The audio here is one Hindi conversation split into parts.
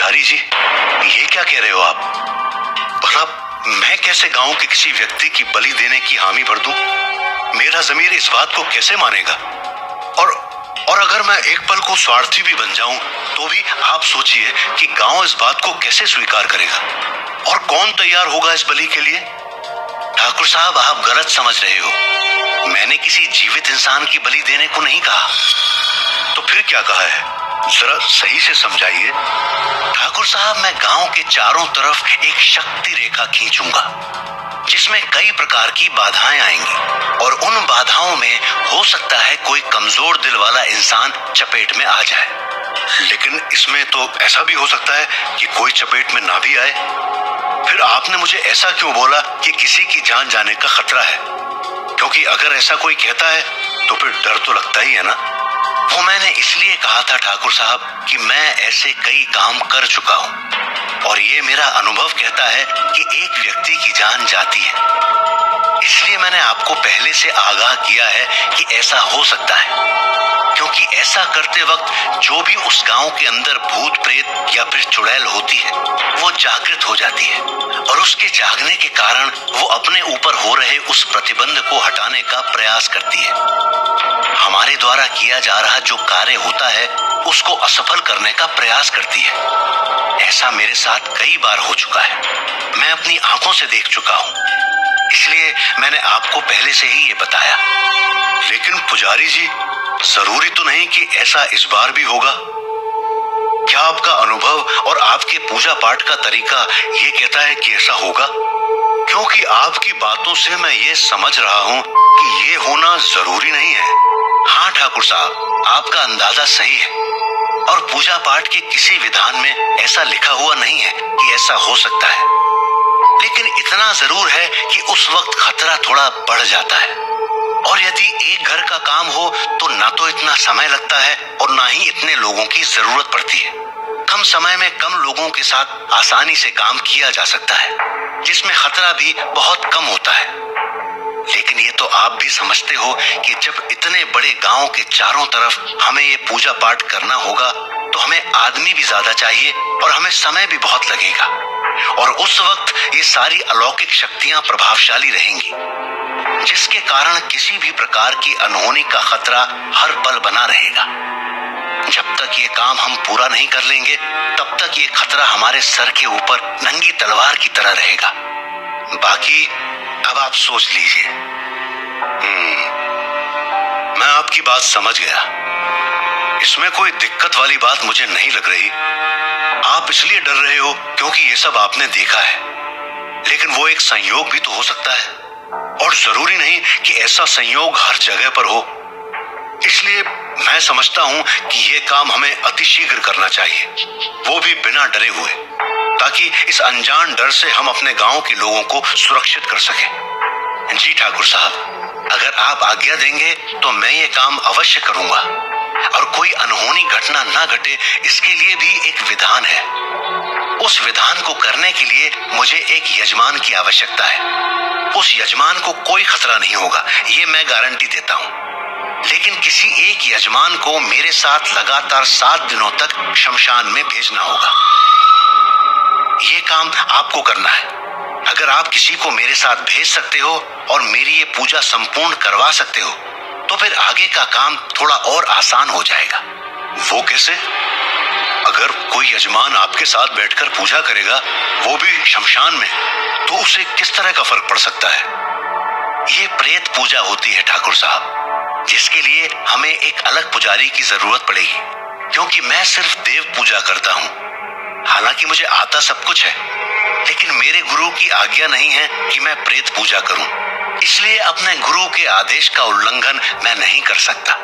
पुजारी जी, ये क्या कह रहे हो आप? भला मैं कैसे गांव के किसी व्यक्ति की बलि देने की हामी भर दूं? मेरा ज़मीर इस बात को कैसे मानेगा? और अगर मैं एक पल को स्वार्थी भी बन जाऊं तो भी आप सोचिए कि गांव इस बात को कैसे स्वीकार करेगा और कौन तैयार होगा इस बलि के लिए? ठाकुर साहब, आप गलत समझ रहे हो। मैंने किसी जीवित इंसान की बलि देने को नहीं कहा। तो फिर क्या कहा है? जरा सही से समझाइए। ठाकुर साहब, मैं गांव के चारों तरफ एक शक्ति रेखा खींचूंगा जिसमें कई प्रकार की बाधाएं आएंगी और उन बाधाओं में हो सकता है कोई कमजोर दिल वाला इंसान चपेट में आ जाए। लेकिन इसमें तो ऐसा भी हो सकता है कि कोई चपेट में ना भी आए। फिर आपने मुझे ऐसा क्यों बोला कि किसी की जान जाने का खतरा है? क्योंकि अगर ऐसा कोई कहता है तो फिर डर तो लगता ही है ना। वो मैंने इसलिए कहा था ठाकुर साहब कि मैं ऐसे कई काम कर चुका हूँ और ये मेरा अनुभव कहता है कि एक व्यक्ति की जान जाती है। इसलिए मैंने आपको पहले से आगाह किया है कि ऐसा हो सकता है, क्योंकि ऐसा करते वक्त जो भी उस गांव के अंदर भूत प्रेत या फिर चुड़ैल होती है वो जागृत हो जाती है और उसके जागने के कारण वो अपने ऊपर हो रहे उस प्रतिबंध को हटाने का प्रयास करती है। हमारे द्वारा किया जा रहा जो कार्य होता है उसको असफल करने का प्रयास करती है। ऐसा मेरे साथ कई बार हो चुका है, मैं अपनी आंखों से देख चुका हूँ। इसलिए मैंने आपको पहले से ही ये बताया। लेकिन पुजारी जी, जरूरी तो नहीं कि ऐसा इस बार भी होगा। क्या आपका अनुभव और आपके पूजा पाठ का तरीका ये कहता है कि ऐसा होगा? क्योंकि आपकी बातों से मैं ये समझ रहा हूँ कि ये होना जरूरी नहीं है। हाँ ठाकुर साहब, आपका अंदाजा सही है और पूजा पाठ के किसी विधान में ऐसा लिखा हुआ नहीं है कि ऐसा हो सकता है। लेकिन इतना जरूर है कि उस वक्त खतरा थोड़ा बढ़ जाता है और यदि एक घर का काम हो तो ना तो इतना समय लगता है और ना ही इतने लोगों की जरूरत पड़ती है। कम समय में कम लोगों के साथ आसानी से काम किया जा सकता है, जिसमें खतरा भी बहुत कम होता है। लेकिन ये तो आप भी समझते हो कि जब इतने बड़े गांव के चारों तरफ हमें ये पूजा पाठ करना होगा तो हमें आदमी भी ज्यादा चाहिए और हमें समय भी बहुत लगेगा और उस वक्त ये सारी अलौकिक शक्तियां प्रभावशाली रहेंगी, जिसके कारण किसी भी प्रकार की अनहोनी का खतरा हर पल बना रहेगा। जब तक ये काम हम पूरा नहीं कर लेंगे तब तक ये खतरा हमारे सर के ऊपर नंगी तलवार की तरह रहेगा। बाकी अब आप सोच लीजिए। मैं आपकी बात समझ गया। इसमें कोई दिक्कत वाली बात मुझे नहीं लग रही। आप इसलिए डर रहे हो क्योंकि ये सब आपने देखा है, लेकिन वो एक संयोग भी तो हो सकता है और जरूरी नहीं कि ऐसा संयोग हर जगह पर हो। इसलिए मैं समझता हूं कि ये काम हमें अतिशीघ्र करना चाहिए, वो भी बिना डरे हुए, ताकि इस अनजान डर से हम अपने गांव के लोगों को सुरक्षित कर सकें। जी ठाकुर साहब, अगर आप आज्ञा देंगे तो मैं ये काम अवश्य करूंगा और कोई अनहोनी घटना ना घटे इसके लिए भी एक विधान है। उस विधान को करने के लिए मुझे एक यजमान की आवश्यकता है। उस यजमान को कोई खतरा नहीं होगा, ये मैं गारंटी देता हूँ। लेकिन किसी एक यजमान को मेरे साथ लगातार 7 दिनों तक शमशान में भेजना होगा। ये काम आपको करना है। अगर आप किसी को मेरे साथ भेज सकते हो और मेरी ये पूजा संपूर्ण करवा सकते हो तो फिर आगे का काम थोड़ा और आसान हो जाएगा। वो कैसे? अगर कोई यजमान आपके साथ बैठकर पूजा करेगा, वो भी शमशान में, तो उसे किस तरह का फर्क पड़ सकता है? ये प्रेत पूजा होती है ठाकुर साहब, जिसके लिए हमें एक अलग पुजारी की जरूरत पड़ेगी, क्योंकि मैं सिर्फ देव पूजा करता हूँ। हालांकि मुझे आता सब कुछ है, लेकिन मेरे गुरु की आज्ञा नहीं है कि मैं प्रेत पूजा करूं। इसलिए अपने गुरु के आदेश का उल्लंघन मैं नहीं कर सकता।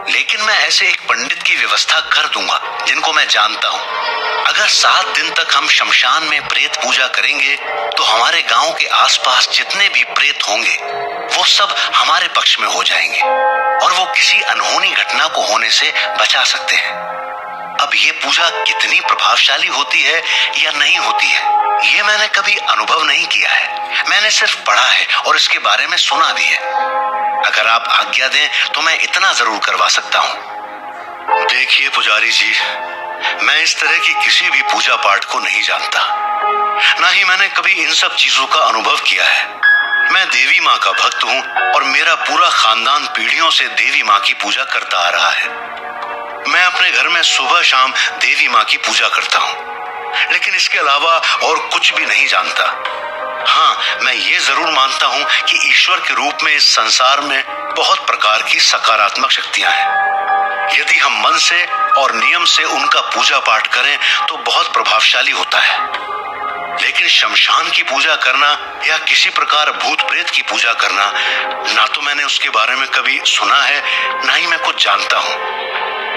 लेकिन मैं ऐसे एक पंडित की व्यवस्था कर दूंगा जिनको मैं जानता हूँ। अगर 7 दिन तक हम शमशान में प्रेत पूजा करेंगे तो हमारे गांव के आसपास जितने भी प्रेत होंगे वो सब हमारे पक्ष में हो जाएंगे और वो किसी अनहोनी घटना को होने से बचा सकते हैं। अब ये पूजा कितनी प्रभावशाली होती है या नहीं होती है, ये मैंने कभी अनुभव नहीं किया है। मैंने सिर्फ पढ़ा है और इसके बारे में सुना भी है। अगर आप आज्ञा दें तो मैं इतना जरूर करवा सकता हूँ। देखिए पुजारी जी, मैं इस तरह की किसी भी पूजा पाठ को नहीं जानता, ना ही मैंने कभी इन सब चीजों का अनुभव किया है। मैं देवी माँ का भक्त हूँ और मेरा पूरा खानदान पीढ़ियों से देवी माँ की पूजा करता आ रहा है। मैं अपने घर में सुबह शाम देवी माँ की पूजा करता हूँ, लेकिन इसके अलावा और कुछ भी नहीं जानता। हाँ, मैं ये जरूर मानता हूँ कि ईश्वर के रूप में इस संसार में बहुत प्रकार की सकारात्मक शक्तियां हैं। यदि हम मन से और नियम से उनका पूजा पाठ करें तो बहुत प्रभावशाली होता है। लेकिन शमशान की पूजा करना या किसी प्रकार भूत प्रेत की पूजा करना, ना तो मैंने उसके बारे में कभी सुना है, ना ही मैं कुछ जानता हूँ।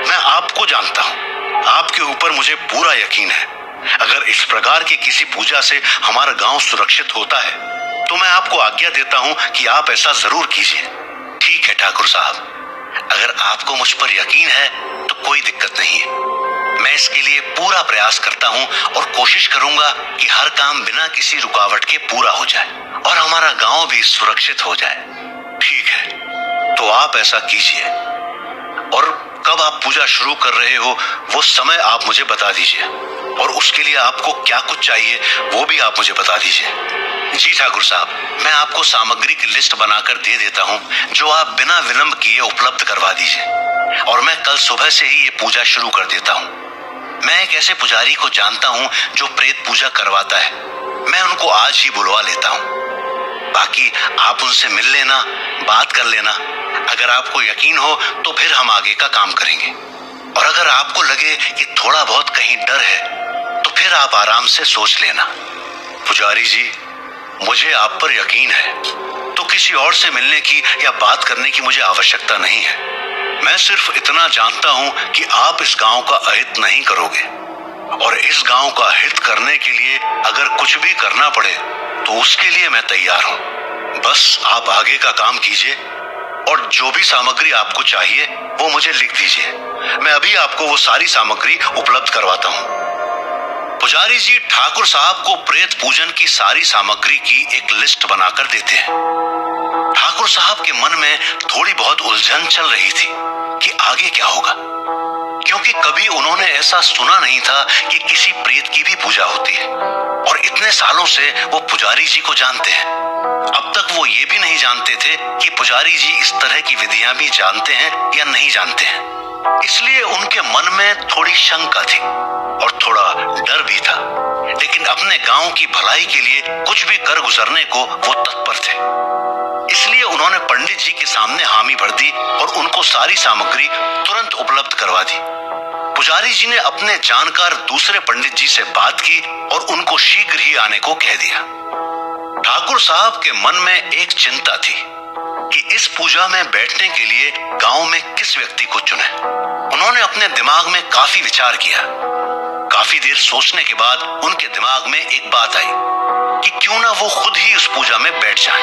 मैं आपको जानता हूँ, आपके ऊपर मुझे पूरा यकीन है। अगर इस प्रकार की किसी पूजा से हमारा गांव सुरक्षित होता है तो मैं आपको आज्ञा देता हूं कि आप ऐसा जरूर कीजिए। ठीक है ठाकुर साहब, अगर आपको मुझ पर यकीन है तो कोई दिक्कत नहीं है। मैं इसके लिए पूरा प्रयास करता हूं और कोशिश करूंगा कि हर काम बिना किसी रुकावट के पूरा हो जाए और हमारा गांव भी सुरक्षित हो जाए। ठीक है, तो आप ऐसा कीजिए। और कब आप पूजा शुरू कर रहे हो वो समय आप मुझे बता दीजिए, और उसके लिए आपको क्या कुछ चाहिए वो भी आप मुझे बता दीजिए। जी ठाकुर साहब, मैं आपको सामग्री की लिस्ट बनाकर दे देता हूँ जो आप बिना विलंब किए उपलब्ध करवा दीजिए, और मैं कल सुबह से ही ये पूजा शुरू कर देता हूँ। मैं एक ऐसे पुजारी को जानता हूँ जो प्रेत पूजा करवाता है। मैं उनको आज ही बुलवा लेता हूँ। बाकी आप उनसे मिल लेना, बात कर लेना। अगर आपको यकीन हो तो फिर हम आगे का काम करेंगे, और अगर आपको लगे कि थोड़ा बहुत कहीं डर है तो फिर आप आराम से सोच लेना। पुजारी जी, मुझे आप पर यकीन है, तो किसी और से मिलने की या बात करने की मुझे आवश्यकता नहीं है। मैं सिर्फ इतना जानता हूं कि आप इस गांव का अहित नहीं करोगे, और इस गांव का हित करने के लिए अगर कुछ भी करना पड़े तो उसके लिए मैं तैयार हूं। बस आप आगे का काम कीजिए, और जो भी सामग्री आपको चाहिए वो मुझे लिख दीजिए। मैं अभी आपको वो सारी सामग्री उपलब्ध करवाता हूँ। पुजारी जी ठाकुर साहब को प्रेत पूजन की सारी सामग्री की एक लिस्ट बनाकर देते हैं। ठाकुर साहब के मन में थोड़ी बहुत उलझन चल रही थी कि आगे क्या होगा, क्योंकि कभी उन्होंने ऐसा सुना नहीं था कि किसी प्रेत की भी पूजा होती है, और इतने सालों से वो पुजारी जी को जानते हैं। अब तक वो ये भी नहीं जानते थे कि पुजारी जी इस तरह की विधियां भी जानते हैं या नहीं जानते हैं। इसलिए उनके मन में थोड़ी शंका थी और थोड़ा डर भी था, लेकिन अपने गांव की भलाई के लिए कुछ भी कर गुजरने को वो तत्पर थे। इसलिए उन्होंने पंडित जी के सामने हामी भर दी और उनको सारी सामग्री तुरंत उपलब्ध करवा दी। पुजारी जी ने अपने जानकार दूसरे पंडित जी से बात की और उनको शीघ्र ही आने को कह दिया। ठाकुर साहब के मन में एक चिंता थी कि इस पूजा में बैठने के लिए गांव में किस व्यक्ति को चुने। उन्होंने अपने दिमाग में काफी विचार किया। काफी देर सोचने के बाद उनके दिमाग में एक बात आई कि क्यों ना वो खुद ही उस पूजा में बैठ जाएं।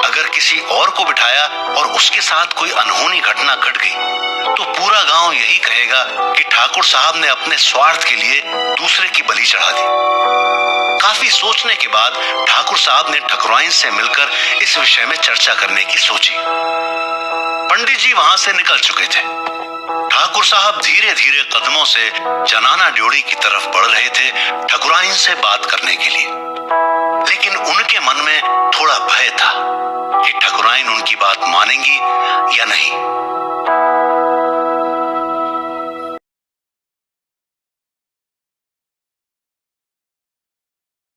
अगर किसी और को बिठाया और उसके साथ कोई अनहोनी घटना घट गई तो पूरा गांव यही कहेगा कि ठाकुर साहब ने अपने स्वार्थ के लिए दूसरे की बलि चढ़ा दी। काफी सोचने के बाद ठाकुर साहब ने ठकुराइन से मिलकर इस विषय में चर्चा करने की सोची। पंडित जी वहां से निकल चुके थे। ठाकुर साहब धीरे धीरे कदमों से जनाना ड्योढ़ी की तरफ बढ़ रहे थे ठकुराइन से बात करने के लिए, लेकिन उनके मन में थोड़ा भय था कि ठकुराइन उनकी बात मानेंगी या नहीं।